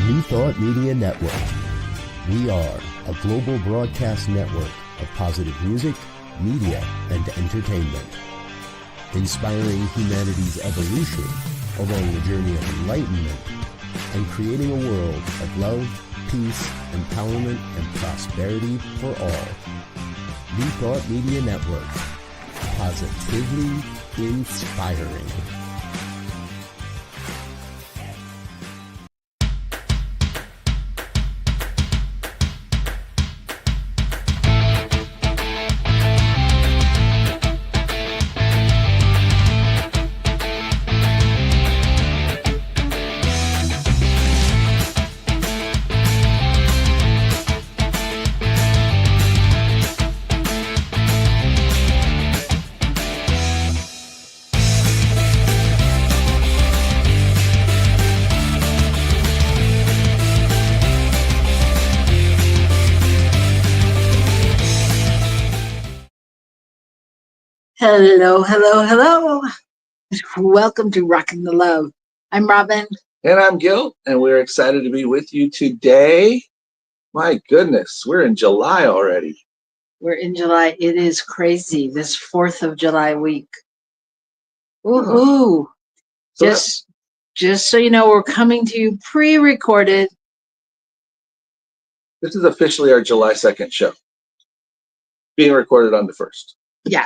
New Thought Media Network. We are a global broadcast network of positive music, media, and entertainment, inspiring humanity's evolution along the journey of enlightenment and creating a world of love, peace, empowerment, and prosperity for all. New Thought Media Network. Positively inspiring. Hello, hello, hello. Welcome to Rockin the Love. I'm Robyn. And I'm Gil, and we're excited to be with you today. My goodness, we're in July already. We're in July. It is crazy, this 4th of July week. Woohoo! Just so you know, we're coming to you pre-recorded. This is officially our July 2nd show, being recorded on the 1st. Yeah,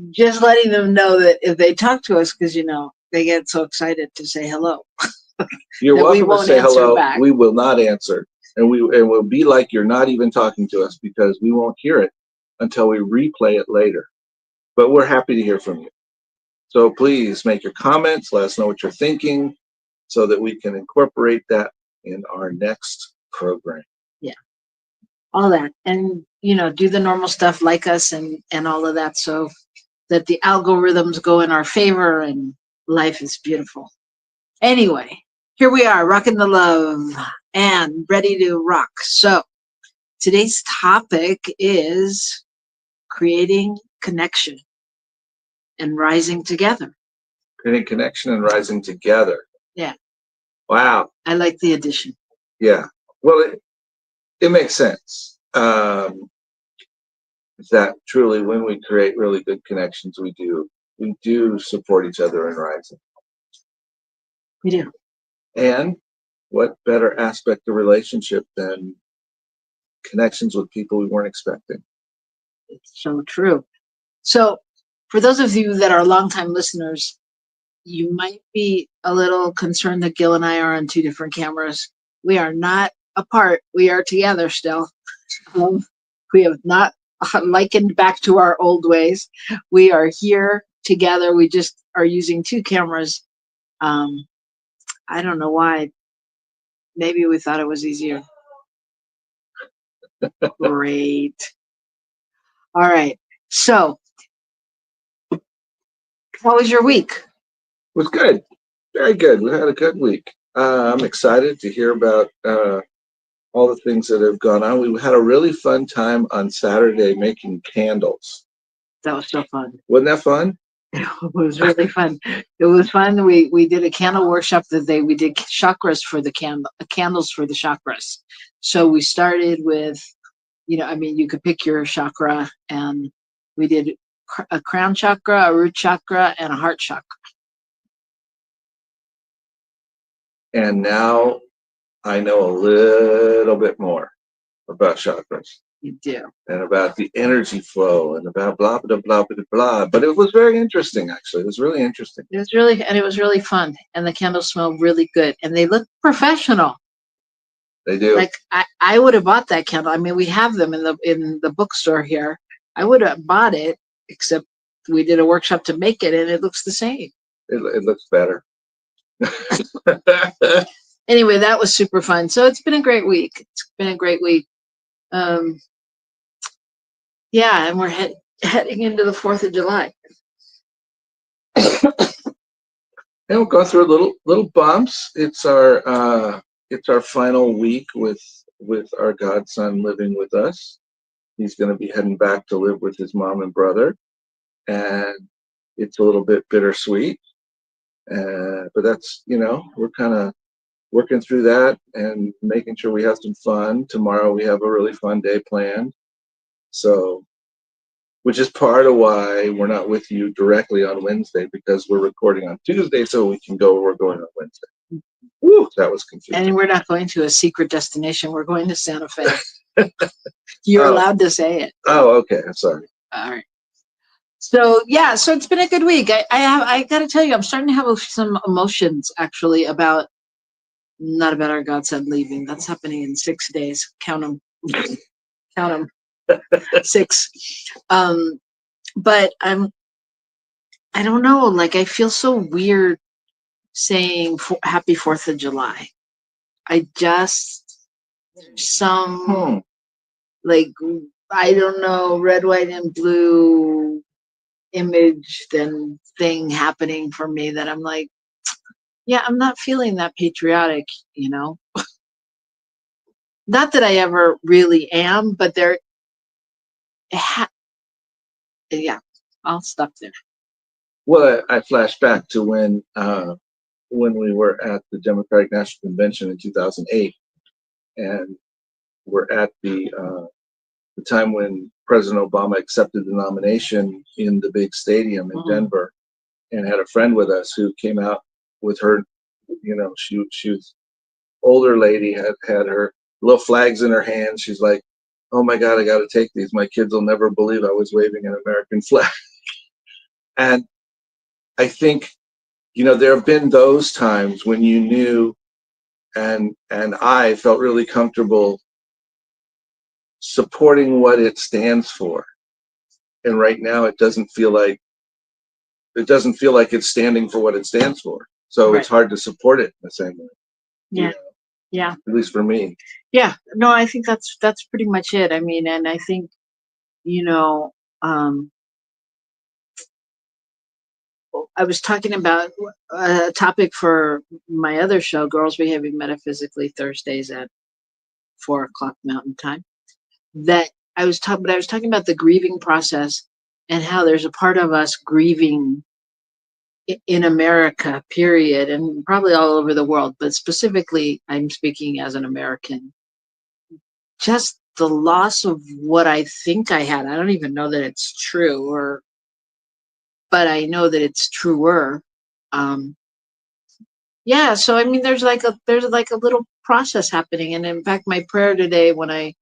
just letting them know that if they talk to us, because, you know, they get so excited to say hello. You're welcome to say hello. Back. We will not answer. And we'll be like you're not even talking to us because we won't hear it until we replay it later. But we're happy to hear from you. So please make your comments. Let us know what you're thinking so that we can incorporate that in our next program. Yeah. All that. And, you know, do the normal stuff, like us and all of that, so that the algorithms go in our favor and life is beautiful. Anyway, here we are, Rockin the Love and ready to rock. So today's topic is creating connection and rising together. Creating connection and rising together. Yeah. Wow. I like the addition. Yeah. Well, it makes sense. That truly, when we create really good connections, we do support each other in rising. We do. And what better aspect of relationship than connections with people we weren't expecting? It's so true. So for those of you that are longtime listeners, you might be a little concerned that Gil and I are on two different cameras. We are not apart. We are together still. We have not likened back to our old ways. We are here together. We just are using two cameras. I don't know why. Maybe we thought it was easier. Great. All right. So, how was your week? It was good. Very good. We had a good week. I'm excited to hear about all the things that have gone on. We had a really fun time on Saturday making candles. That was so fun. Wasn't that fun? It was really fun. It was fun. We did a candle workshop that day. We did chakras for the candles for the chakras. So we started with, you know, I mean, you could pick your chakra, and we did a crown chakra, a root chakra, and a heart chakra. And now I know a little bit more about chakras. You do. And about the energy flow and about blah, blah, blah, blah, blah. But it was very interesting, actually. It was really interesting. It was really fun. And the candles smelled really good. And they look professional. They do. Like, I would have bought that candle. I mean, we have them in the bookstore here. I would have bought it, except we did a workshop to make it, and it looks the same. It looks better. Anyway, that was super fun. So it's been a great week. Yeah, and we're heading into the 4th of July. And we'll go through little bumps. It's our final week with our godson living with us. He's going to be heading back to live with his mom and brother, and it's a little bit bittersweet. But that's, we're kind of working through that and making sure we have some fun. Tomorrow we have a really fun day planned. So, which is part of why we're not with you directly on Wednesday, because we're recording on Tuesday so we can go where we're going on Wednesday. Woo, that was confusing. And we're not going to a secret destination. We're going to Santa Fe. You're allowed to say it. Oh, okay. I'm sorry. All right. So yeah, so it's been a good week. I got to tell you, I'm starting to have some emotions actually not about our godson leaving. That's happening in 6 days. Count them. Count them. 6. But I don't know. Like, I feel so weird saying Happy 4th of July. I just, some, like, I don't know, red, white, and blue image then thing happening for me that I'm like, yeah, I'm not feeling that patriotic, you know? Not that I ever really am, but yeah, I'll stop there. Well, I flash back to when we were at the Democratic National Convention in 2008, and we're at the time when President Obama accepted the nomination in the big stadium in Denver, and had a friend with us who came out with her, you know, she was older lady, had her little flags in her hand. She's like, oh my God, I got to take these. My kids will never believe I was waving an American flag. And I think, you know, there have been those times when you knew, and I felt really comfortable supporting what it stands for. And right now it doesn't feel like it's standing for what it stands for. So It's hard to support it in the same way. Yeah. You know? Yeah. At least for me. Yeah. No, I think that's pretty much it. I mean, and I think, you know, I was talking about a topic for my other show, Girls Behaving Metaphysically, Thursdays at 4:00 Mountain Time. That I was talking about the grieving process and how there's a part of us grieving in America, period, and probably all over the world, but specifically, I'm speaking as an American. Just the loss of what I think I had. I don't even know that it's true, but I know that it's truer. Yeah, so I mean, there's like a little process happening, and in fact, my prayer today when I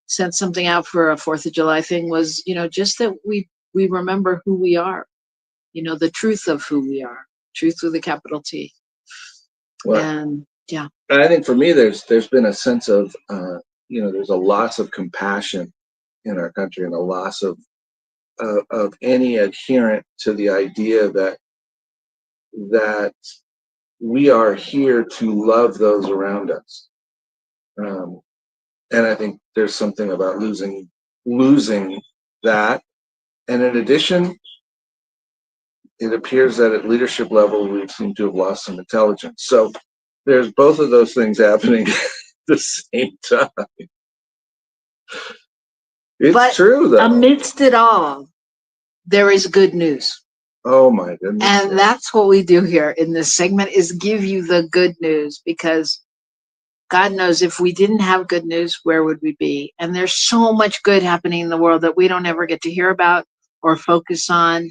sent something out for a 4th of July thing was, you know, just that we remember who we are, you know, the truth of who we are, truth with a capital T. Well, and yeah, I think for me, there's been a sense of, you know, there's a loss of compassion in our country, and a loss of any adherent to the idea that we are here to love those around us. And I think there's something about losing that. And in addition, it appears that at leadership level, we seem to have lost some intelligence. So there's both of those things happening at the same time. It's true, though. Amidst it all, there is good news. Oh my goodness. And that's what we do here in this segment, is give you the good news, because God knows if we didn't have good news, where would we be? And there's so much good happening in the world that we don't ever get to hear about or focus on.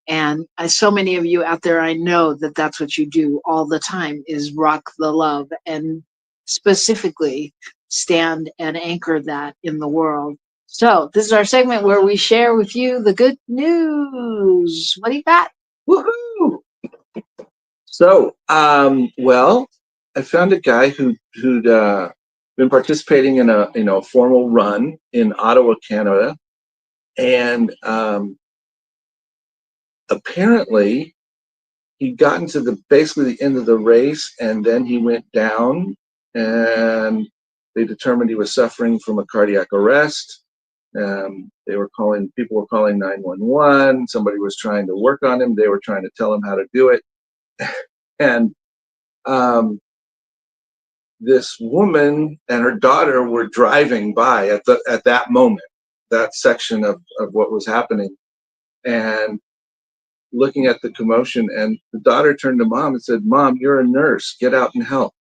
And so many of you out there, I know that that's what you do all the time, is rock the love, and specifically stand and anchor that in the world. So this is our segment where we share with you the good news. What do you got? Woohoo! So, well, I found a guy who'd been participating in a formal run in Ottawa, Canada, and apparently he'd gotten to basically the end of the race, and then he went down, and they determined he was suffering from a cardiac arrest. People were calling 911. Somebody was trying to work on him. They were trying to tell him how to do it. And this woman and her daughter were driving by at that moment, that section of what was happening, and looking at the commotion. And the daughter turned to mom and said, "Mom, you're a nurse. Get out and help."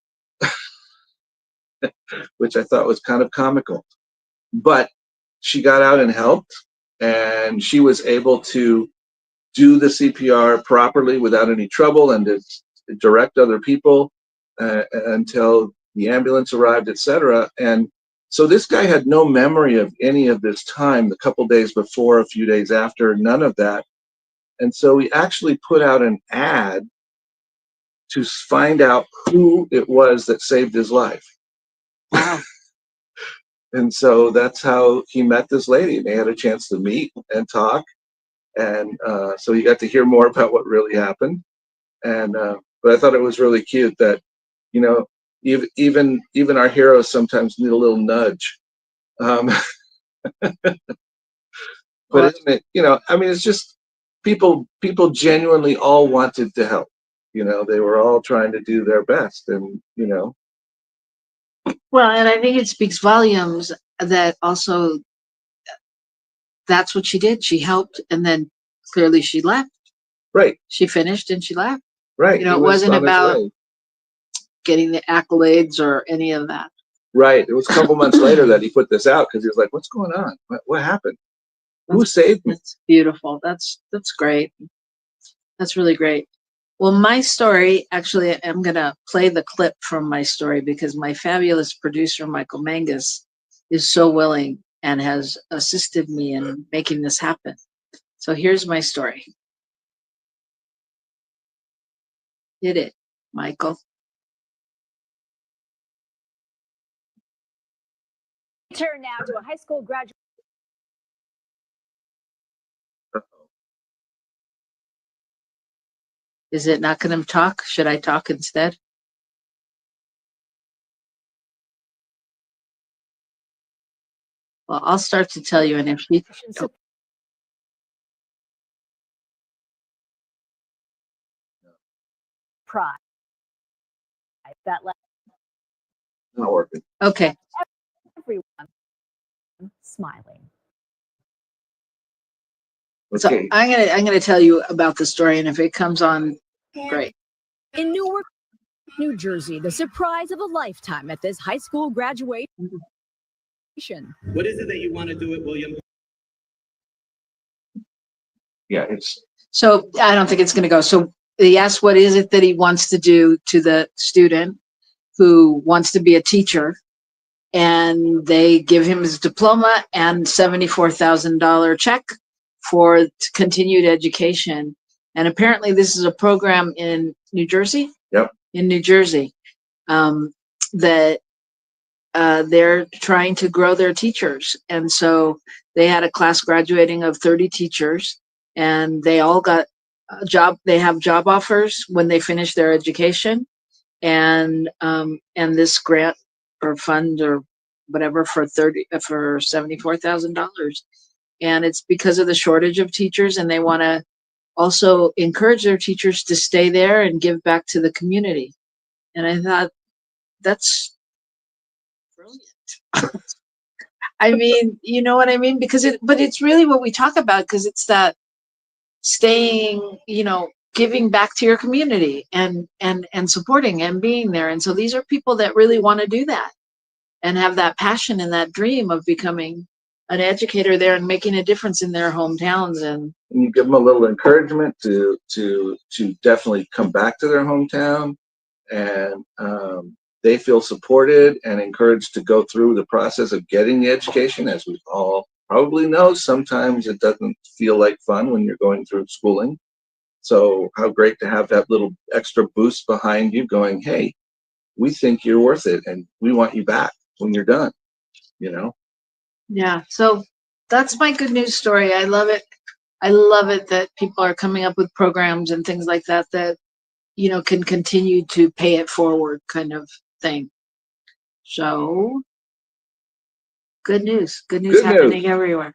which I thought was kind of comical. But she got out and helped, and she was able to do the CPR properly without any trouble and to direct other people until the ambulance arrived, etc. And so this guy had no memory of any of this time, the couple days before, a few days after, none of that. And so we actually put out an ad to find out who it was that saved his life. Wow. And so that's how he met this lady. They had a chance to meet and talk. And so he got to hear more about what really happened. And but I thought it was really cute that, you know, even our heroes sometimes need a little nudge. But isn't it, you know, I mean, it's just people genuinely all wanted to help. You know, they were all trying to do their best, and you know. Well, and I think it speaks volumes that also that's what she did. She helped, and then clearly she left. Right. She finished and she left. Right. You know, it wasn't about getting the accolades or any of that. Right. It was a couple months later that he put this out because he was like, "What's going on? What happened? Who saved me?" That's beautiful. That's great. That's really great. Well, my story, actually, I'm going to play the clip from my story because my fabulous producer, Michael Mangus, is so willing and has assisted me in making this happen. So here's my story. Hit it, Michael. Turn now to a high school graduate. Is it not going to talk? Should I talk instead? Well, I'll start to tell you, and if she... Pride. That Not working. Okay. Everyone smiling. So Okay. I'm gonna tell you about the story, and if it comes on, great. In Newark, New Jersey, the surprise of a lifetime at this high school graduation. What is it that you want to do at William? Yeah, it's... So I don't think it's going to go. So he asked, what is it that he wants to do to the student who wants to be a teacher? And they give him his diploma and $74,000 check for continued education. And apparently this is a program in New Jersey. Yep. In New Jersey, that they're trying to grow their teachers. And so they had a class graduating of 30 teachers, and they all got a job. They have job offers when they finish their education. And this grant or fund or whatever for $74,000. And it's because of the shortage of teachers, and they want to also encourage their teachers to stay there and give back to the community. And I thought, that's brilliant. I mean, you know what I mean? But it's really what we talk about, because it's that staying, you know, giving back to your community and supporting and being there. And so these are people that really want to do that and have that passion and that dream of becoming an educator there and making a difference in their hometowns. And you give them a little encouragement to definitely come back to their hometown, and they feel supported and encouraged to go through the process of getting the education. As we all probably know, sometimes it doesn't feel like fun when you're going through schooling. So how great to have that little extra boost behind you going, hey, we think you're worth it and we want you back when you're done, you know? Yeah, so that's my good news story. I love it. I love it that people are coming up with programs and things like that that, you know, can continue to pay it forward kind of thing. So good news happening everywhere.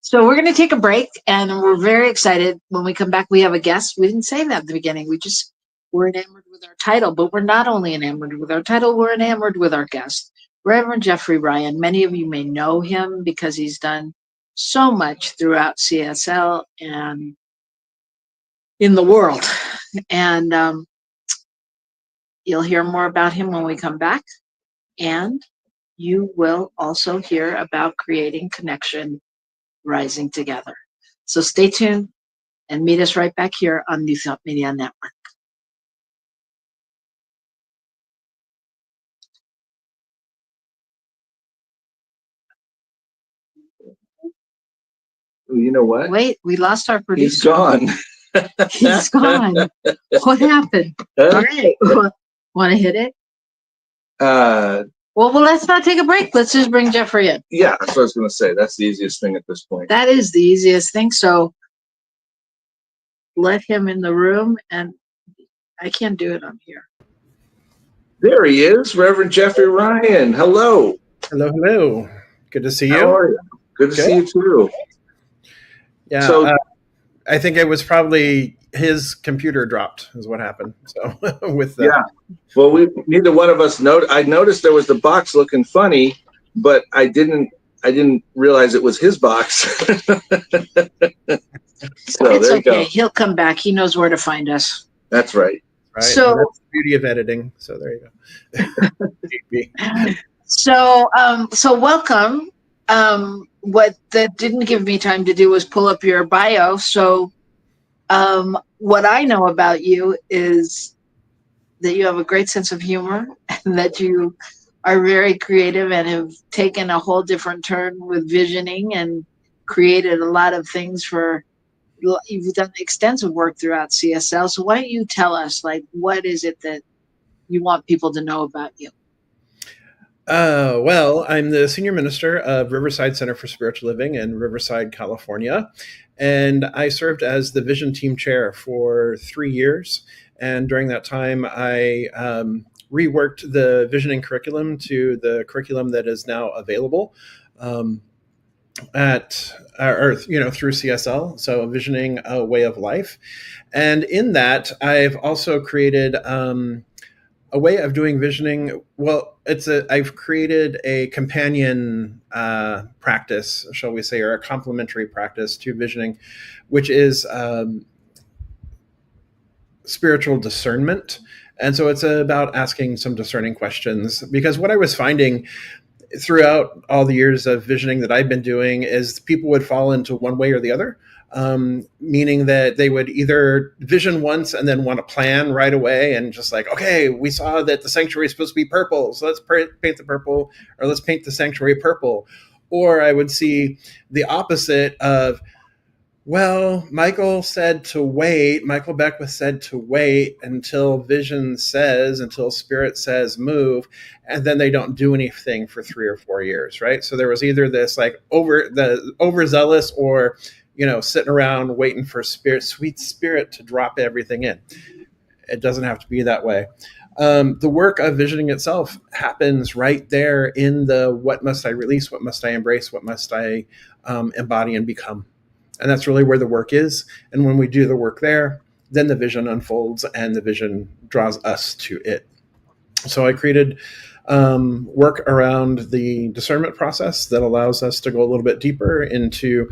So we're going to take a break, and we're very excited. When we come back, we have a guest. We didn't say that at the beginning. We're enamored with our title, but we're not only enamored with our title, we're enamored with our guest, Rev Jeffrey Ryan. Many of you may know him because he's done so much throughout CSL and in the world. And you'll hear more about him when we come back. And you will also hear about creating connection, rising together. So stay tuned and meet us right back here on New Thought Media Network. You know what? Wait, we lost our producer. He's gone. He's gone. What happened? All right. Want to hit it? Well, let's not take a break. Let's just bring Jeffrey in. Yeah, that's what I was going to say. That's the easiest thing at this point. That is the easiest thing. So let him in the room, and I can't do it on here. There he is, Rev Jeffrey Ryan. Hello. Hello, hello. Good to see you. How are you? Good to see you too. Yeah. So I think it was probably his computer dropped is what happened. So with the well, neither one of us I noticed there was the box looking funny, but I didn't realize it was his box. So it's okay. He'll come back. He knows where to find us. That's right. So that's the beauty of editing. So there you go. So welcome. What that didn't give me time to do was pull up your bio. So what I know about you is that you have a great sense of humor and that you are very creative and have taken a whole different turn with visioning and created a lot of things you've done extensive work throughout CSL. So why don't you tell us, what is it that you want people to know about you? Well, I'm the Senior Minister of Riverside Center for Spiritual Living in Riverside, California. And I served as the Vision Team Chair for 3 years. And during that time, I reworked the visioning curriculum to the curriculum that is now available through CSL. So visioning a way of life. And in that, I've also created a way of doing visioning. Well, I've created a companion practice, shall we say, or a complementary practice to visioning, which is spiritual discernment. And so it's about asking some discerning questions, because what I was finding throughout all the years of visioning that I've been doing is people would fall into one way or the other. Meaning that they would either vision once and then want to plan right away and just okay, we saw that the sanctuary is supposed to be purple, so let's paint the purple, or let's paint the sanctuary purple. Or I would see the opposite of, well, Michael Beckwith said to wait until until spirit says move, and then they don't do anything for 3 or 4 years, right? So there was either this overzealous or sitting around waiting for sweet spirit to drop everything in. It doesn't have to be that way. The work of visioning itself happens right there in the what must I release, what must I embrace, what must I embody and become. And that's really where the work is. And when we do the work there, then the vision unfolds and the vision draws us to it. So I created work around the discernment process that allows us to go a little bit deeper into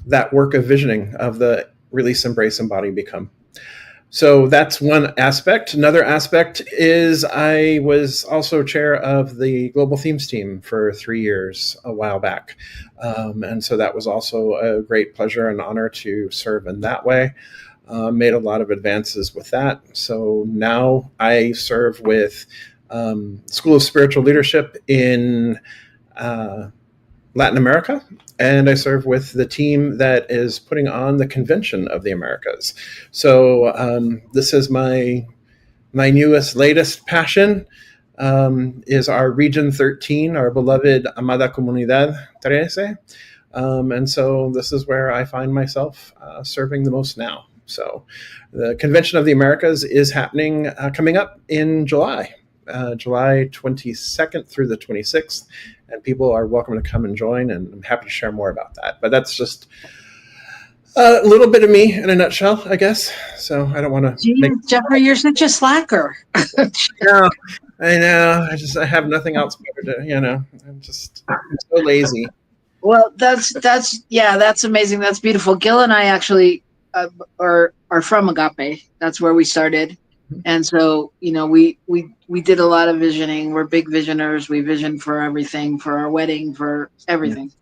that work of visioning of the release, embrace, embody, become. So that's one aspect. Another aspect is I was also chair of the Global Themes team for 3 years a while back. And so that was also a great pleasure and honor to serve in that way. Made a lot of advances with that. So now I serve with School of Spiritual Leadership in Latin America, and I serve with the team that is putting on the Convention of the Americas. So this is my latest passion, is our Region 13, our beloved Amada Comunidad 13. And so this is where I find myself serving the most now. So the Convention of the Americas is happening, coming up in July 22nd through the 26th. And people are welcome to come and join, and I'm happy to share more about that. But that's just a little bit of me in a nutshell, I guess. So I don't want to Jeffrey, you're such a slacker. No, I know. I have nothing else better to, I'm so lazy. Well, that's amazing. That's beautiful. Gil and I actually are from Agape. That's where we started. And so, we did a lot of visioning. We're big visioners. We vision for everything, for our wedding, for everything.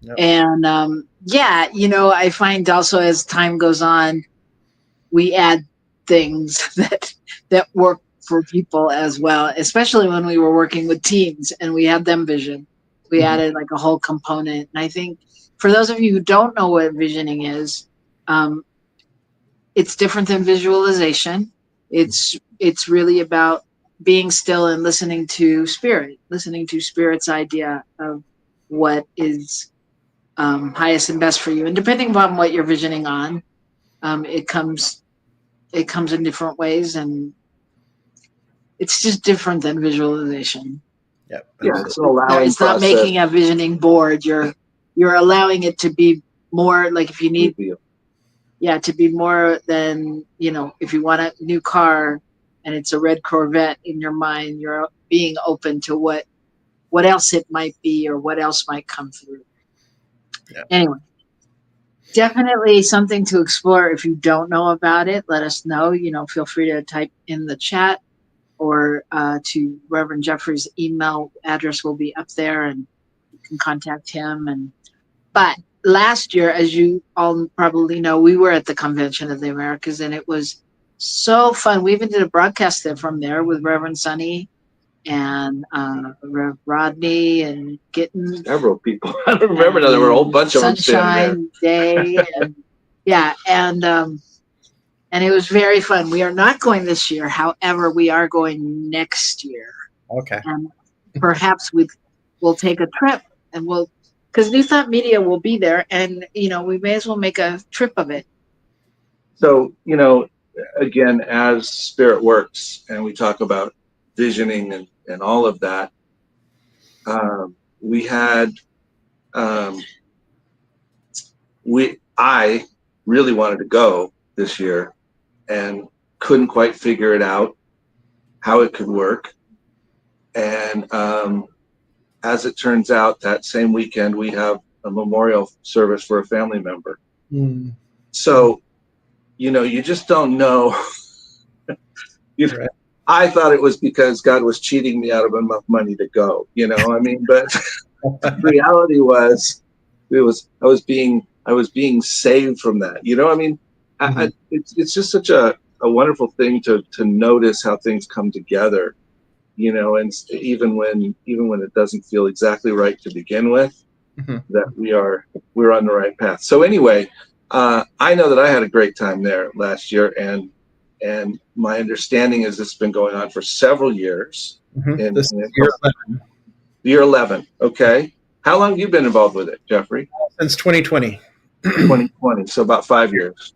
Yep. And I find also as time goes on, we add things that work for people as well, especially when we were working with teams and we had them vision. We added like a whole component. And I think for those of you who don't know what visioning is, it's different than visualization. It's really about being still and listening to Spirit's idea of what is highest and best for you. And depending upon what you're visioning on, it comes in different ways, and it's just different than visualization. Yep. Yeah, it's an allowing it's not process. Making a visioning board. You're allowing it to be more like, if you need, to be more than, if you want a new car and it's a red Corvette in your mind, you're being open to what else it might be or what else might come through. Yeah. Anyway, definitely something to explore. If you don't know about it, let us know. Feel free to type in the chat or to Reverend Jeffrey's email address will be up there, and you can contact him. But last year, as you all probably know, we were at the Convention of the Americas, and it was so fun. We even did a broadcast from there with Reverend Sonny and Rev Rodney and Gitten. Several people. I don't remember now. There were a whole bunch of them Sunshine Day. And it was very fun. We are not going this year. However, we are going next year. Okay. And perhaps we'll take a trip, and because New Thought Media will be there, and we may as well make a trip of it. So, again, as Spirit works and we talk about visioning and all of that, I really wanted to go this year and couldn't quite figure it out how it could work. And as it turns out, that same weekend we have a memorial service for a family member. So, you just don't know. Right. I thought it was because God was cheating me out of enough money to go, but the reality was I was being saved from that. It's just such a wonderful thing to notice how things come together, and even when it doesn't feel exactly right to begin with, that we're on the right path. So anyway, I know that I had a great time there last year, and my understanding is it's been going on for several years. This is year 11. Year 11. Okay. How long have you been involved with it, Jeffrey? Since 2020. 2020. So about 5 years.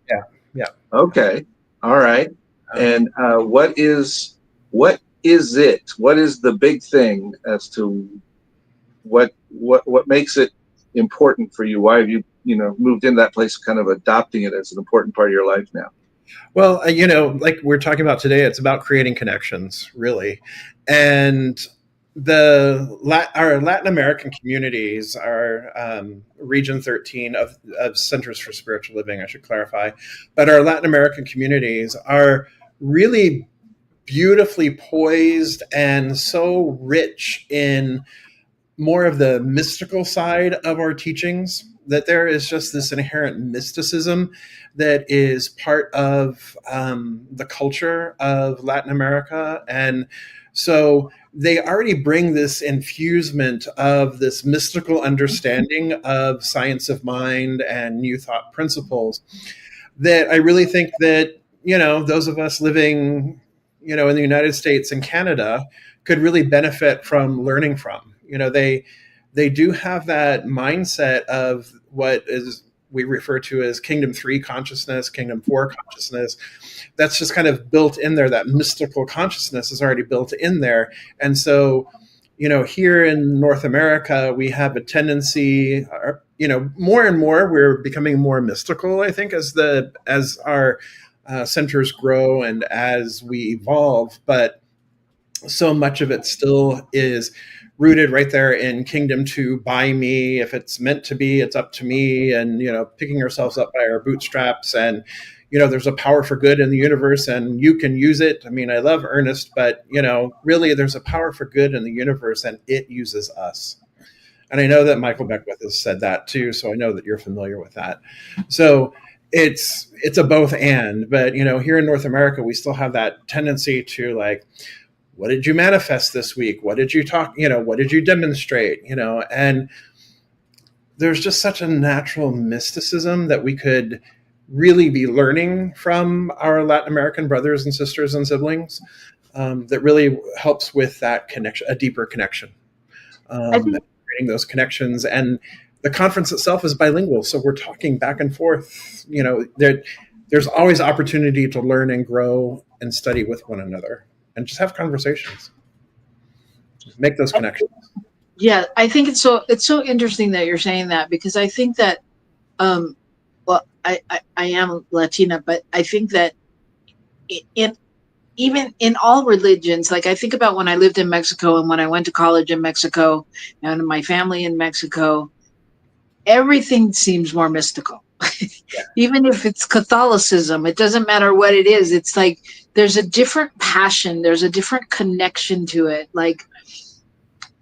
Yeah. Okay. All right. And what is it? What is the big thing as to what makes it important for you? Why have you moved into that place, kind of adopting it as an important part of your life now? Well, like we're talking about today, it's about creating connections, really. And our Latin American communities are Region 13 of Centers for Spiritual Living, I should clarify. But our Latin American communities are really beautifully poised and so rich in more of the mystical side of our teachings, that there is just this inherent mysticism that is part of the culture of Latin America. And so they already bring this infusement of this mystical understanding of science of mind and new thought principles that I really think that, those of us living, in the United States and Canada could really benefit from learning from. They do have that mindset of what we refer to as Kingdom 3 consciousness, Kingdom 4 consciousness. That's just kind of built in there. That mystical consciousness is already built in there. And so, here in North America, we have a tendency, more and more, we're becoming more mystical, I think, as our centers grow and as we evolve. But so much of it still is rooted right there in Kingdom 2 by me. If it's meant to be, it's up to me. And, picking ourselves up by our bootstraps and, there's a power for good in the universe and you can use it. I mean, I love Ernest, but, really there's a power for good in the universe and it uses us. And I know that Michael Beckwith has said that too. So I know that you're familiar with that. So it's a both and, but, here in North America, we still have that tendency to like, what did you manifest this week? What did you talk, what did you demonstrate, and there's just such a natural mysticism that we could really be learning from our Latin American brothers and sisters and siblings that really helps with that connection, a deeper connection, creating those connections. And the conference itself is bilingual. So we're talking back and forth, there's always opportunity to learn and grow and study with one another and just have conversations, make those connections. Yeah, I think it's so interesting that you're saying that, because I think that, I am Latina, but I think that even in all religions, like I think about when I lived in Mexico and when I went to college in Mexico and my family in Mexico, everything seems more mystical. Even if it's Catholicism, it doesn't matter what it is. It's like there's a different passion, there's a different connection to it. Like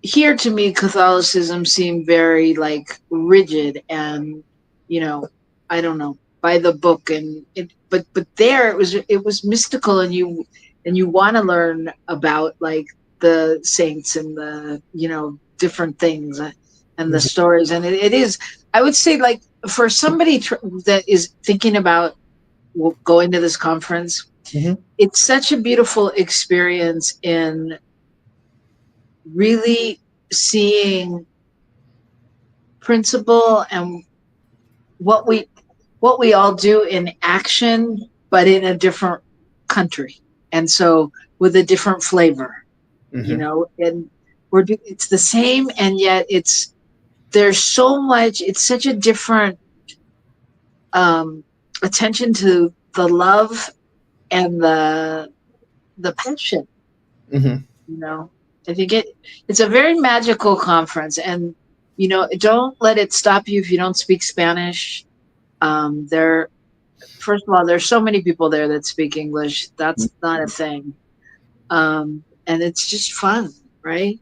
here, to me, Catholicism seemed very like rigid and, I don't know, by the book, but there it was mystical, and you want to learn about like the saints and the different things and the stories, and it is, I would say, like for somebody that is thinking about going to this conference, it's such a beautiful experience in really seeing principle and what we all do in action, but in a different country, and so with a different flavor, and it's the same, and yet there's so much. It's such a different attention to the love and the passion. I think it's a very magical conference, and don't let it stop you if you don't speak Spanish. First of all, there's so many people there that speak English. That's not a thing, and it's just fun, right?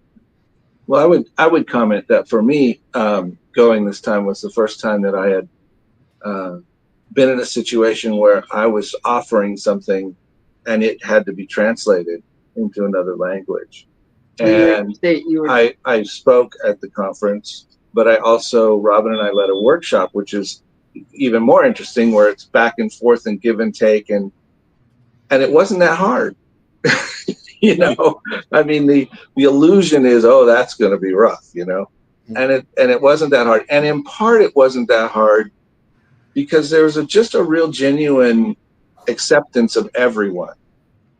Well, I would comment that for me, going this time was the first time that I had been in a situation where I was offering something, and it had to be translated into another language. And I spoke at the conference, but Robyn and I led a workshop, which is even more interesting, where it's back and forth and give and take, and it wasn't that hard. I mean, the illusion is, oh, that's going to be rough, and it wasn't that hard. And in part, it wasn't that hard because there was just a real genuine acceptance of everyone.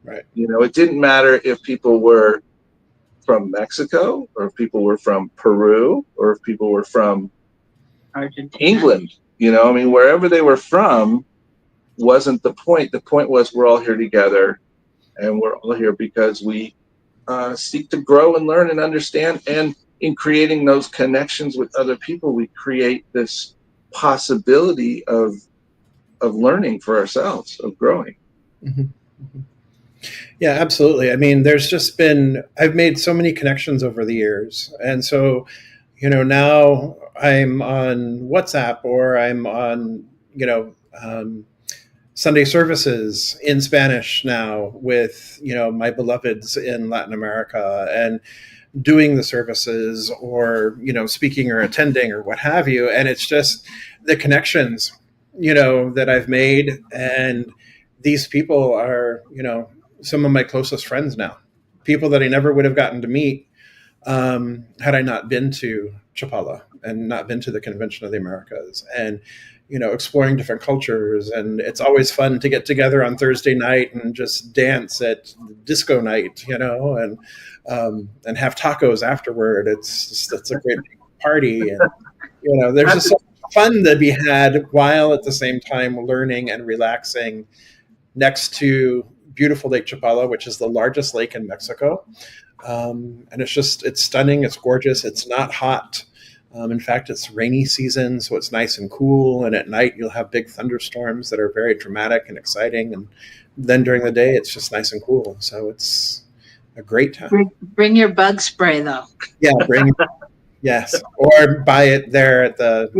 Right. It didn't matter if people were from Mexico, or if people were from Peru, or if people were from Argentina, England. I mean, wherever they were from wasn't the point. The point was we're all here together, and we're all here because we seek to grow and learn and understand. And in creating those connections with other people, we create this possibility of learning for ourselves, of growing. Yeah, absolutely. I mean, I've made so many connections over the years. And so, now I'm on WhatsApp, or I'm on, Sunday services in Spanish now with, my beloveds in Latin America, and doing the services, or, speaking or attending or what have you. And it's just the connections, that I've made. And these people are, some of my closest friends now, people that I never would have gotten to meet had I not been to Chapala and not been to the Convention of the Americas, and exploring different cultures. And it's always fun to get together on Thursday night and just dance at disco night, and have tacos afterward. It's a great party, and there's just so much fun to be had while at the same time learning and relaxing next to beautiful Lake Chapala, which is the largest lake in Mexico. And it's stunning. It's gorgeous. It's not hot. In fact, it's rainy season, so it's nice and cool. And at night, you'll have big thunderstorms that are very dramatic and exciting. And then during the day, it's just nice and cool. So it's a great time. Bring your bug spray, though. Yeah, yes. Or buy it there at the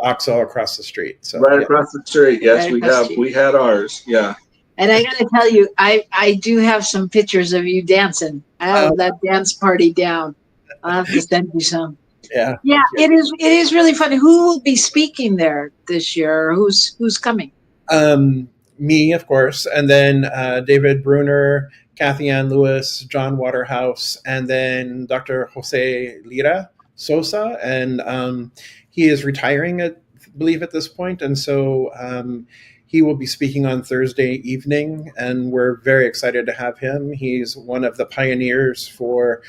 OXXO across the street. So across the street. Yes, we had ours. Yeah. And I got to tell you, I do have some pictures of you dancing. I have that dance party down. I'll have to send you some. Yeah. Yeah, it is really funny. Who will be speaking there this year? Or who's coming? Me, of course, and then David Bruner, Kathy Ann Lewis, John Waterhouse, and then Dr. Jose Lira Sosa, and he is retiring, I believe, at this point, and so he will be speaking on Thursday evening, and we're very excited to have him. He's one of the pioneers for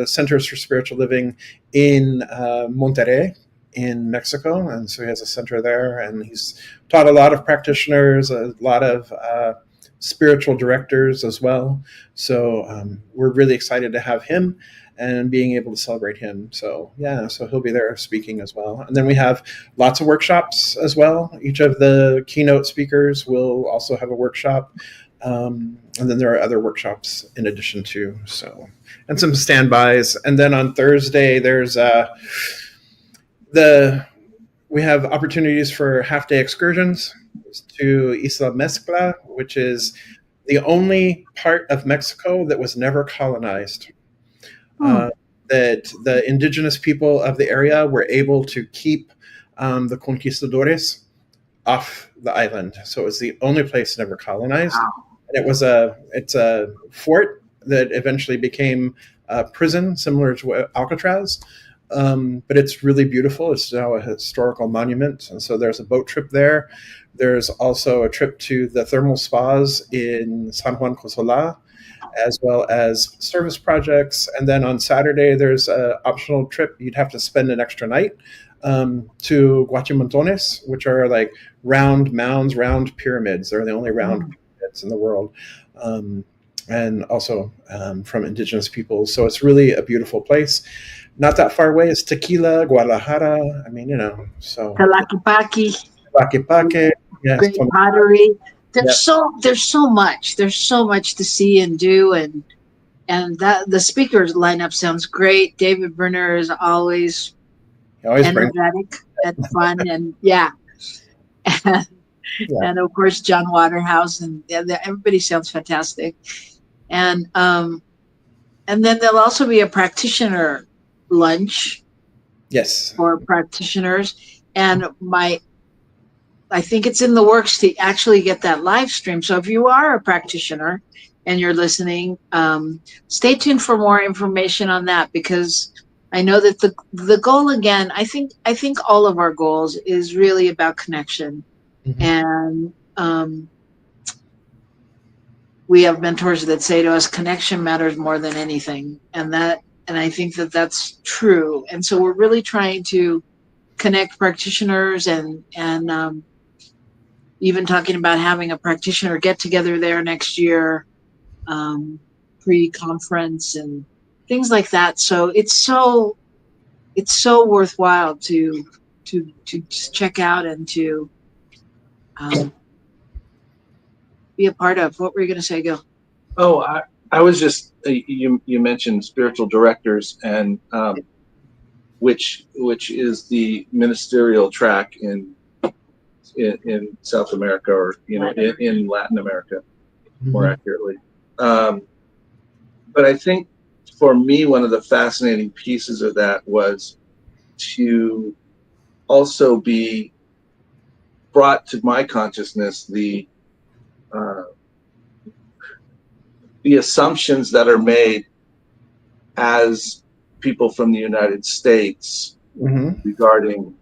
Centers for Spiritual Living in Monterrey in Mexico, and so he has a center there, and he's taught a lot of practitioners, a lot of spiritual directors as well. So we're really excited to have him and being able to celebrate him. So so he'll be there speaking as well. And then we have lots of workshops as well. Each of the keynote speakers will also have a workshop. And then there are other workshops in addition to, and some standbys. And then on Thursday, there's we have opportunities for half-day excursions to Isla Mezcla, which is the only part of Mexico that was never colonized. That the indigenous people of the area were able to keep the conquistadores off the island. So it was the only place never colonized. And it's a fort that eventually became a prison similar to Alcatraz. But it's really beautiful. It's now a historical monument. And so there's a boat trip there. There's also a trip to the thermal spas in San Juan Cosola, as well as service projects. And then on Saturday, there's an optional trip. You'd have to spend an extra night to Guachimontones, which are like round mounds, round pyramids. They're the only round pyramids in the world. And also from indigenous peoples. So it's really a beautiful place. Not that far away is Tequila, Guadalajara. I mean, so. Tlaquepaque. Yes. Great pottery. There's so much. There's so much to see and do, and that the speakers lineup sounds great. David Bruner is always energetic and fun, and and of course John Waterhouse, and everybody sounds fantastic. And then there'll also be a practitioner lunch. Yes. For practitioners, and I think it's in the works to actually get that live stream. So if you are a practitioner and you're listening, stay tuned for more information on that, because I know that the goal, again, I think all of our goals is really about connection. And we have mentors that say to us, connection matters more than anything. And I think that that's true. And so we're really trying to connect practitioners and even talking about having a practitioner get together there next year, pre-conference and things like that. So it's so worthwhile to check out and to be a part of. What were you going to say, Gil? Oh, I was just you mentioned spiritual directors, and which is the ministerial track in South America, or in Latin America, more accurately. But I think for me, one of the fascinating pieces of that was to also be brought to my consciousness the assumptions that are made as people from the United States regarding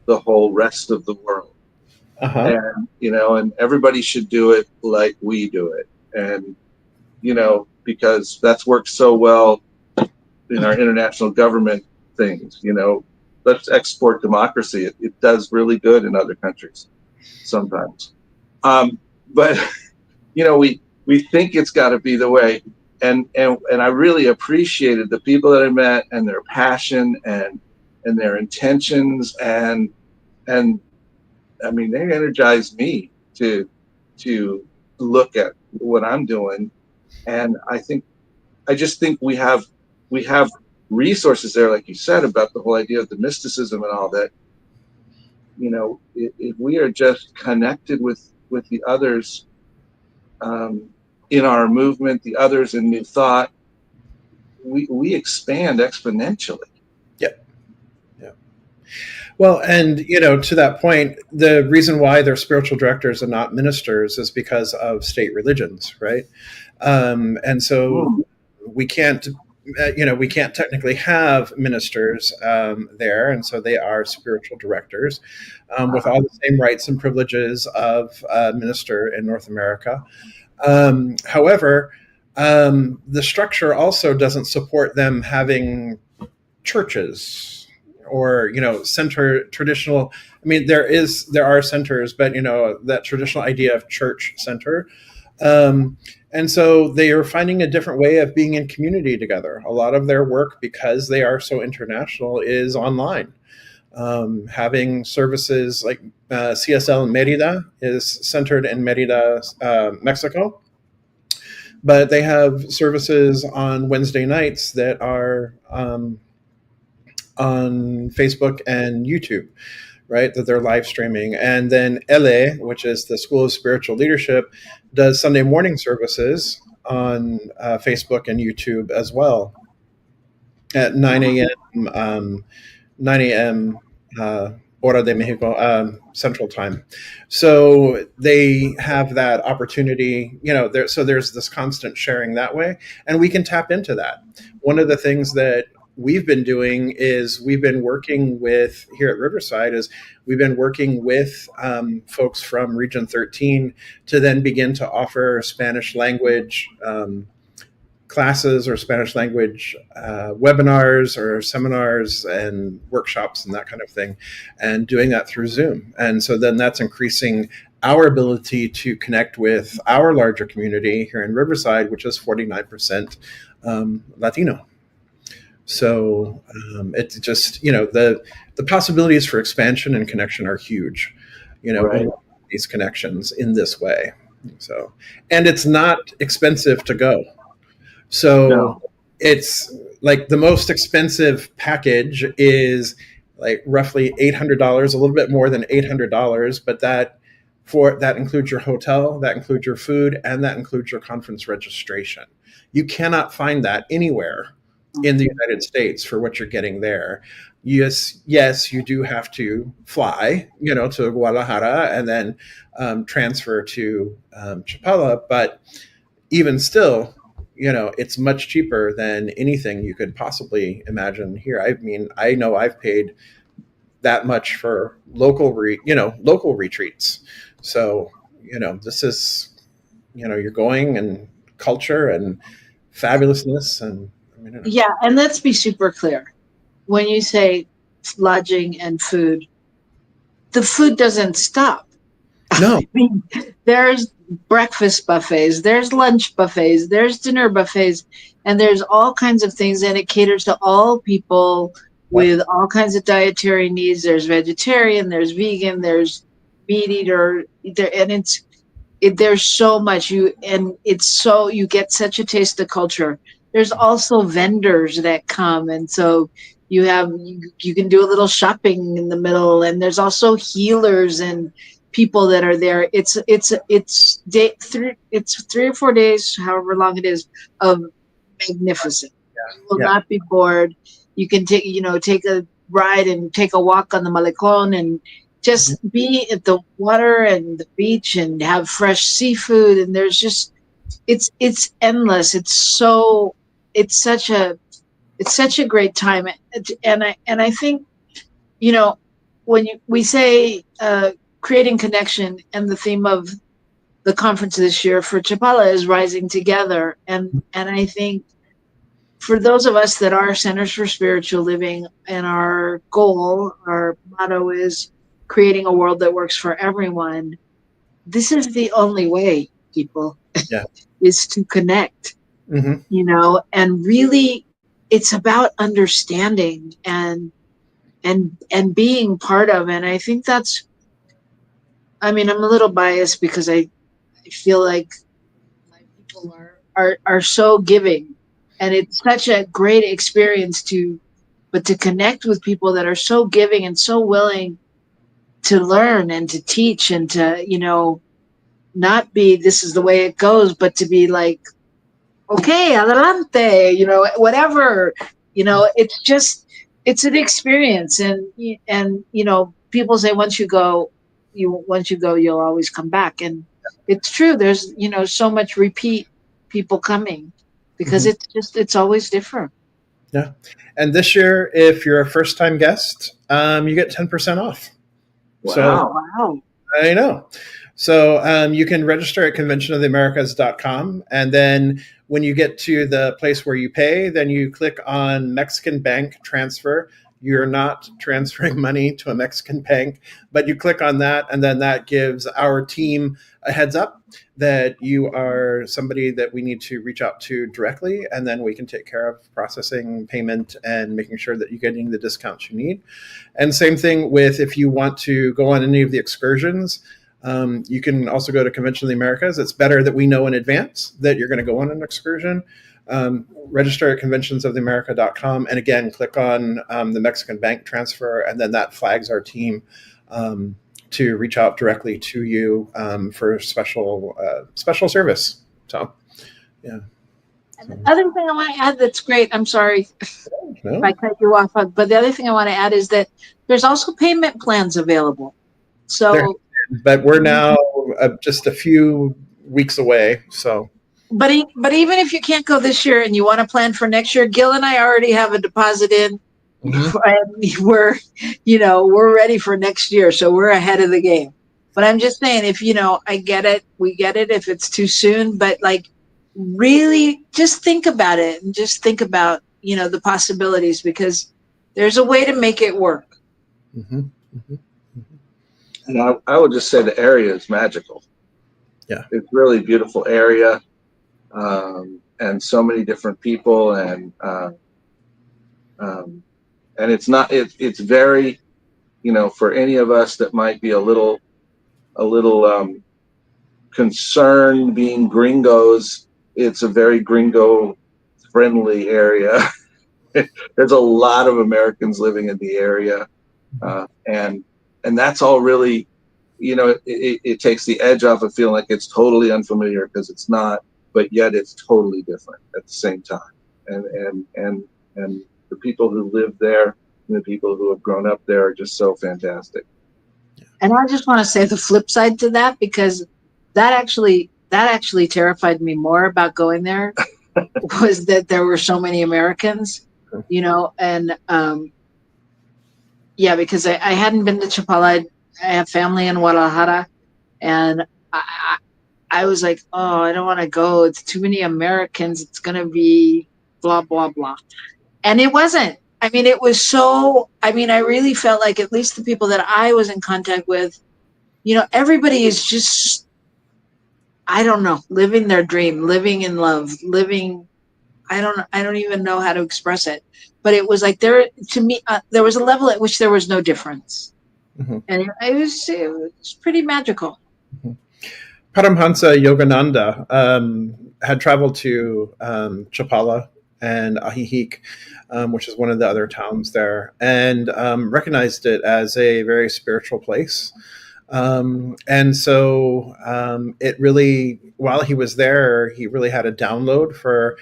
the whole rest of the world. And and everybody should do it like we do it, and because that's worked so well in our international government things. Let's export democracy. It does really good in other countries sometimes, but we think it's got to be the way. And I really appreciated the people that I met and their passion and and their intentions, and I mean, they energize me to look at what I'm doing. And I just think we have resources there, like you said, about the whole idea of the mysticism and all that. You know, if we are just connected with the others in our movement, the others in new thought, we expand exponentially. Yeah. Well, and to that point, the reason why they're spiritual directors and not ministers is because of state religions, right? And so we can't technically have ministers there, and so they are spiritual directors with all the same rights and privileges of a minister in North America. However, the structure also doesn't support them having churches or traditional. I mean, there are centers, but that traditional idea of church center. And so they are finding a different way of being in community together. A lot of their work, because they are so international, is online. Having services like CSL in Merida is centered in Merida, Mexico. But they have services on Wednesday nights that are on Facebook and YouTube, right, that they're live streaming. And then LA, which is the School of Spiritual Leadership, does Sunday morning services on Facebook and YouTube as well at 9 a.m. Hora de Mexico, Central Time. So they have that opportunity, so there's this constant sharing that way, and we can tap into that. One of the things that we've been doing is we've been working with, here at Riverside, folks from Region 13 to then begin to offer Spanish language classes or Spanish language webinars or seminars and workshops and that kind of thing, and doing that through Zoom. And so then that's increasing our ability to connect with our larger community here in Riverside, which is 49% Latino. So it's just, the possibilities for expansion and connection are huge, right. These connections in this way. So, and it's not expensive to go. So It's like the most expensive package is like roughly $800, a little bit more than $800, but that includes your hotel, that includes your food, and that includes your conference registration. You cannot find that anywhere in the United States for what you're getting there. Yes, you do have to fly, to Guadalajara and then transfer to Chapala, but even still, it's much cheaper than anything you could possibly imagine here. I mean, I know I've paid that much for local retreats. So, this is, you're going, and culture and fabulousness. And yeah. And let's be super clear. When you say lodging and food, the food doesn't stop. No. I mean, there's breakfast buffets, there's lunch buffets, there's dinner buffets, and there's all kinds of things, and it caters to all people with all kinds of dietary needs. There's vegetarian, there's vegan, there's meat eater, and there's so much. You get such a taste of culture. There's also vendors that come, and so you can do a little shopping in the middle, and there's also healers and people that are there. It's 3 or 4 days, however long it is, of magnificent. You will not be bored. You can take a ride and take a walk on the Malecon and just be at the water and the beach and have fresh seafood. And there's just, it's endless. It's such a great time. And I think, when we say creating connection, and the theme of the conference this year for Chapala is rising together. And I think for those of us that are centers for spiritual living, and our motto is creating a world that works for everyone, this is the only way, people, is to connect, and really it's about understanding and and being part of. And I think that's, I mean, I'm a little biased because I feel like my people are so giving, and it's such a great experience to connect with people that are so giving and so willing to learn and to teach and to, you know, not be, this is the way it goes, but to be like, okay, adelante, you know, whatever, you know, it's just, it's an experience. And you know, people say once you go, you'll always come back. And it's true. There's, you know, so much repeat people coming because it's always different. Yeah. And this year, if you're a first time guest, you get 10% off. Wow. So, wow. I know. So you can register at conventionoftheamericas.com. And then when you get to the place where you pay, then you click on Mexican bank transfer. You're not transferring money to a Mexican bank, but you click on that, and then that gives our team a heads up that you are somebody that we need to reach out to directly, and then we can take care of processing payment and making sure that you're getting the discounts you need. And same thing with if you want to go on any of the excursions, you can also go to Convention of the Americas. It's better that we know in advance that you're going to go on an excursion. Register at conventionsoftheamerica.com, and again, click on the Mexican bank transfer, and then that flags our team to reach out directly to you for special service. So, yeah. And the other thing I want to add that's great, I'm sorry if I cut you off, but the other thing I want to add is that there's also payment plans available. So, but we're now just a few weeks away. So, but even if you can't go this year and you want to plan for next year, Gil and I already have a deposit in. And we're ready for next year, so we're ahead of the game. But I'm just saying, if I get it, we get it. If it's too soon, but like, really, just think about it and just think about the possibilities, because there's a way to make it work. And I would just say the area is magical. Yeah, it's really beautiful area, and so many different people, and it's not. It's very, for any of us that might be a little concerned being gringos, it's a very gringo friendly area. There's a lot of Americans living in the area, and that's all really, it takes the edge off of feeling like it's totally unfamiliar, because it's not, but yet it's totally different at the same time. And the people who live there and the people who have grown up there are just so fantastic. And I just want to say the flip side to that, because that actually terrified me more about going there was that there were so many Americans, and because I hadn't been to Chapala. I have family in Guadalajara, and I was like, oh, I don't want to go. It's too many Americans. It's going to be blah, blah, blah. And it wasn't. I mean, it was so, I really felt like, at least the people that I was in contact with, everybody is just, I don't know, living their dream, living in love, living, I don't even know how to express it. But it was like there was a level at which there was no difference. And it was pretty magical. Paramhansa Yogananda had traveled to Chapala and Ajijic, which is one of the other towns there, and recognized it as a very spiritual place. And so it really, while he was there, he really had a download for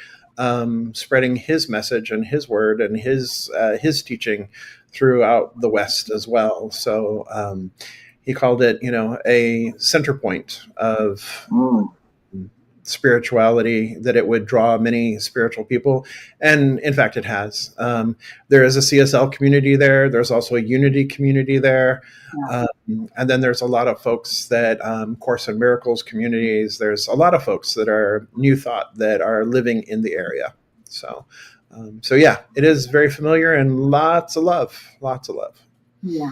spreading his message and his word and his teaching throughout the West as well. So he called it, a center point of spirituality, that it would draw many spiritual people. And in fact, it has. There is a CSL community there. There's also a Unity community there. Yeah. And then there's a lot of folks that Course in Miracles communities. There's a lot of folks that are New Thought that are living in the area. So yeah, it is very familiar, and lots of love. Yeah.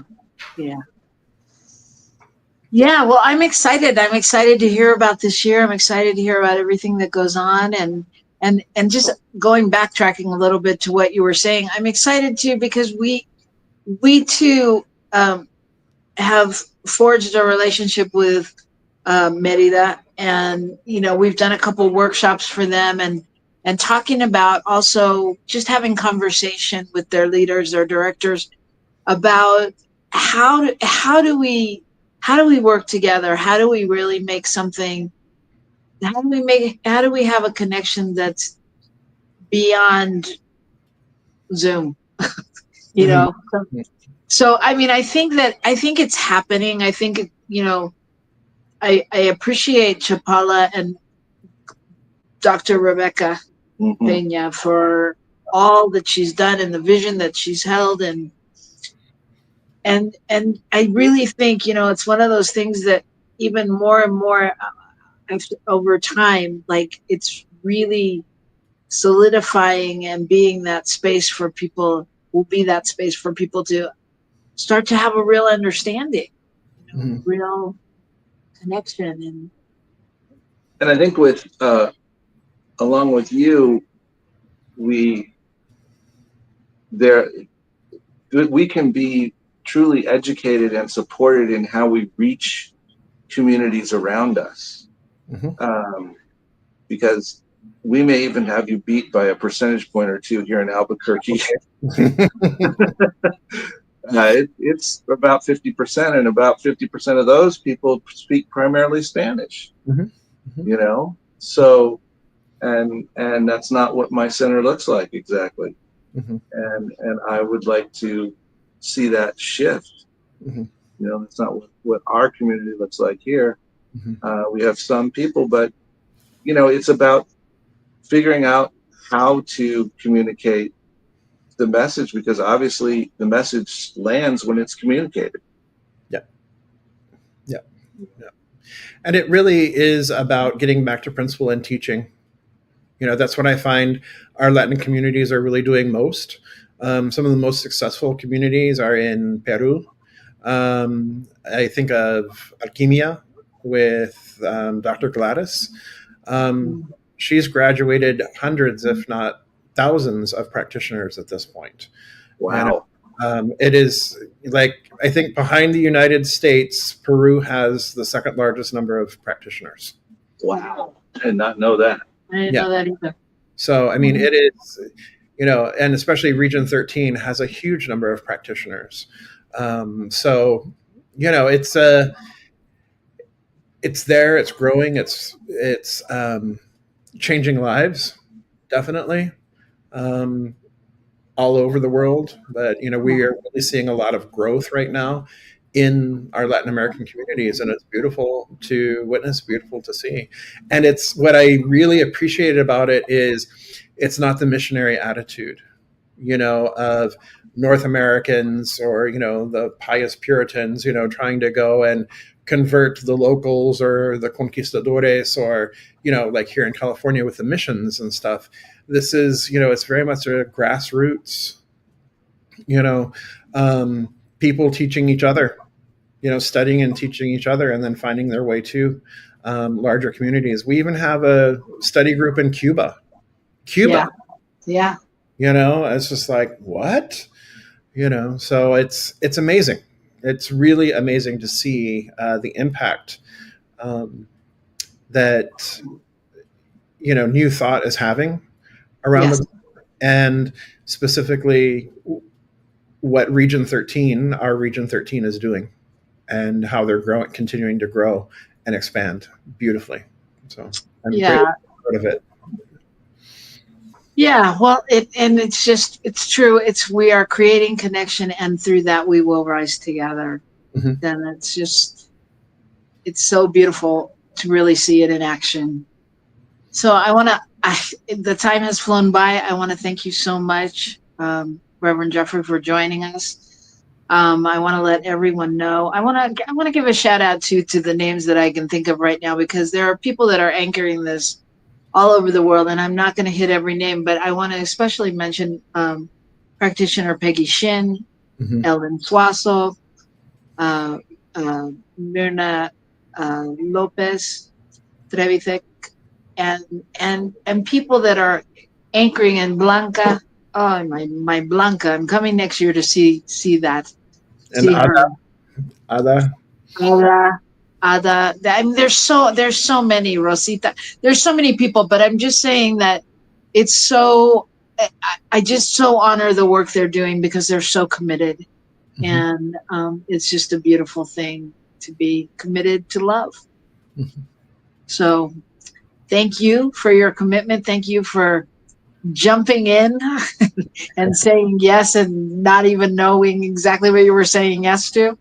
Yeah, well, I'm excited. I'm excited to hear about this year. I'm excited to hear about everything that goes on, and just backtracking a little bit to what you were saying. I'm excited too, because we we too have forged a relationship with Merida, and we've done a couple workshops for them, and talking about also just having conversation with their leaders, their directors, about how do we work together? How do we really make something? How do we have a connection that's beyond Zoom? So I mean, I think it's happening. I think I appreciate Chapala and Dr. Rebecca Pena for all that she's done and the vision that she's held, and I really think it's one of those things that even more and more over time, like, it's really solidifying and being that space for people, will be that space for people to start to have a real understanding, real connection. And I think with along with you, we can be truly educated and supported in how we reach communities around us, because we may even have you beat by a percentage point or two here in Albuquerque. It's about 50%, and about 50% of those people speak primarily Spanish. So and that's not what my center looks like exactly. And I would like to see that shift. It's not what our community looks like here. We have some people, but it's about figuring out how to communicate the message, because obviously the message lands when it's communicated. Yeah. And it really is about getting back to principle and teaching. That's what I find our Latin communities are really doing most. Some of the most successful communities are in Peru. I think of Alquimia with Dr. Gladys. She's graduated hundreds, if not thousands, of practitioners at this point. Wow. It is like, I think behind the United States, Peru has the second largest number of practitioners. Wow. I did not know that. I didn't know that either. So, I mean, it is, and especially Region 13 has a huge number of practitioners. So, it's there, it's growing, it's changing lives, definitely, all over the world. But, we are really seeing a lot of growth right now in our Latin American communities, and it's beautiful to witness, beautiful to see. And it's what I really appreciated about it is it's not the missionary attitude, of North Americans or, the pious Puritans, trying to go and convert the locals or the conquistadores, or, like here in California with the missions and stuff. This is, it's very much a grassroots, people teaching each other, studying and teaching each other, and then finding their way to larger communities. We even have a study group in Cuba. Yeah. It's just like, what? So it's amazing. It's really amazing to see the impact that, New Thought is having around the, and specifically what our Region 13 is doing, and how they're continuing to grow and expand beautifully. So I'm very proud of it. Yeah, well, it's true. We are creating connection, and through that we will rise together. Then it's so beautiful to really see it in action. So the time has flown by. I want to thank you so much, Reverend Jeffrey, for joining us. I want to let everyone know. I want to give a shout out to the names that I can think of right now, because there are people that are anchoring this all over the world, and I'm not going to hit every name, but I want to especially mention practitioner Peggy Shin, Ellen Suazo, Myrna Lopez Trevithick, and people that are anchoring in Blanca Oh, my Blanca. I'm coming next year to see that. And See her. Ada. Ada. I mean, there's so many, Rosita. There's so many people, but I'm just saying that it's so. I just so honor the work they're doing because they're so committed, and it's just a beautiful thing to be committed to love. So, thank you for your commitment. Thank you for jumping in and saying yes and not even knowing exactly what you were saying yes to.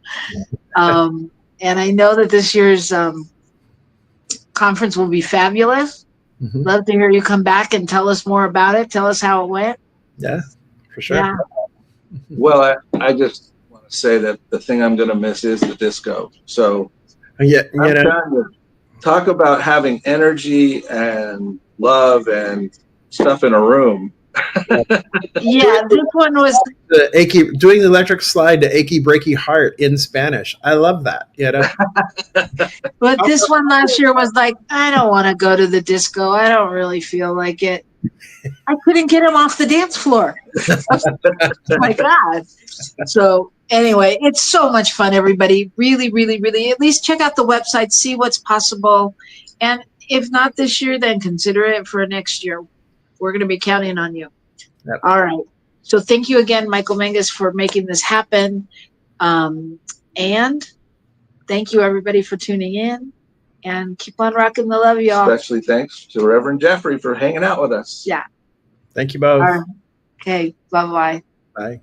And I know that this year's conference will be fabulous. Love to hear you come back and tell us more about it. Tell us how it went. Yeah, for sure. Yeah. Well, I just want to say that the thing I'm going to miss is the disco. So yeah, I'm trying to talk about having energy and love and stuff in a room. Yeah, this one was doing the electric slide to achy breaky heart in Spanish. I love that. But this one last year was like, I don't want to go to the disco. I don't really feel like it. I couldn't get him off the dance floor. Oh my God. So anyway, it's so much fun, everybody. Really, really, really, at least check out the website, see what's possible. And if not this year, then consider it for next year. We're going to be counting on you. Yep. All right. So thank you again, Michael Menges, for making this happen. And thank you, everybody, for tuning in. And keep on rocking the love, y'all. Especially thanks to Reverend Jeffrey for hanging out with us. Yeah. Thank you both. All right. Okay. Bye-bye. Bye.